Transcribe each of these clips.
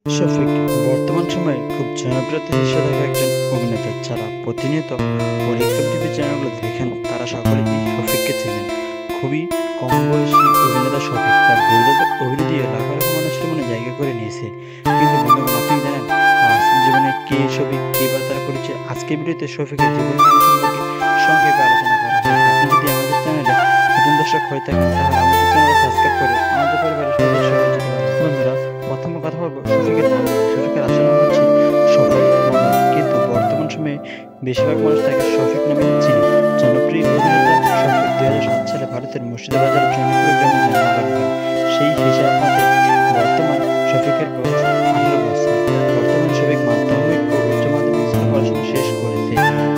শফিক বর্তমান সময়ে খুব জনপ্রিয়তা হিসেবে থাকা একজন অভিনেতা। যারা প্রতিনিয়ত পলিগ্রাম টিভি চ্যানেলগুলো দেখেন তারা সকলেই এই শফিককে চেনেন। খুবই কম বয়সী অভিনেতা শফিক তার গুরুদার অভিনয় দিয়ে লাখ লাখ মানুষের মনে জায়গা করে নিয়েছে। কিন্তু বন্ধুগণ, আপনি জানেন বাস্তব জীবনে কে শফিক, কে বা তার পরিচয়? আজকের ভিডিওতে শফিকের জীবন কাহিনী সম্পর্কে সংক্ষেপে আলোচনা করা হয়। আপনি যদি আমাদের চ্যানেলে নতুন দর্শক হয়ে থাকেন তাহলে আমাদের চ্যানেল সাবস্ক্রাইব করে আমাদের পরিবারের সদস্য হয়ে যেতে পারেন। বন্ধুরা, প্রথমে কথা বলবো শফিকের নাম নিয়ে। শফিকের আসল নাম হচ্ছে শফিক মোহাম্মদ, কিন্তু বর্তমান সময়ে বেশিরভাগ মানুষ তাকে শফিক নামে চিনে। জনপ্রিয় অভিনেতা শফিক 2007 সালে ভারতের মুর্শিদাবাদের জনপ্রিয় গ্রামে জন্মগ্রহণ করেন। সেই হিসাব মতে বর্তমান শফিকের বয়স 18 বছর। বর্তমানে শফিক মাধ্যমিক ও উচ্চ মাধ্যমিক স্কুলে পড়াশোনা শেষ করেছে।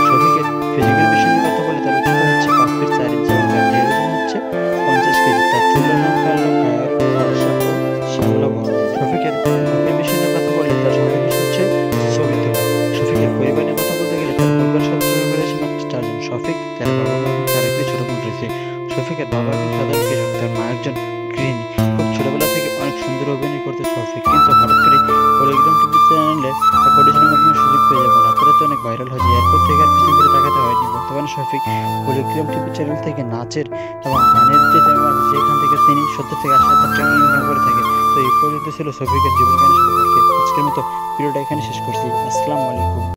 শফিকের ফিজিক্যাল বিষয় নিয়ে কথা বলে তার উচ্চতা হচ্ছে 5 ফিট 4 ইঞ্চি এবং তার দেহের ওজন হচ্ছে 50 কেজি। তার চুলের রং কালো, গায়ের ফর্সা ও শ্যামলা বর্ণ। শফিকের শখের বিষয় নিয়ে কথা বললে তার শখের বিষয় হচ্ছে ছবি তোলা। শফিকের পরিবার নিয়ে কথা বলতে গেলে তার পরিবার সদস্য রয়েছে মাত্র 4 জন। শফিক, তার বাবা মা এবং তার একটি ছোট বোন রয়েছে। শফিকের বাবা একজন সাধারণ কৃষক, তার মা একজন গৃহিণী। খুব ছোটবেলা থেকে অনেক সুন্দর অভিনয় করতে শফিক, কিন্তু হঠাৎ করে পলিগ্রাম টিভি চ্যানেলে এক অডিশনের মাধ্যমে সুযোগ পেয়ে যাবেন। রাতারাতি অনেক ভাইরাল হয়েছে। এরপর থেকে আর পিছন ফিরে তাকাতে হয়নি। বর্তমানে শফিক পলিগ্রাম টিভি চ্যানেল থেকে নাচের এবং গানের যে চ্যানেল আছে সেখান থেকে তিনি 70 থেকে 80 হাজার টাকা ইনকাম করে থাকে। তো এই পর্যন্ত ছিল শফিকের জীবন কাহিনী সম্পর্কে। আজকের মতো ভিডিওটা এখানে শেষ করছি। আসসালামু আলাইকুম।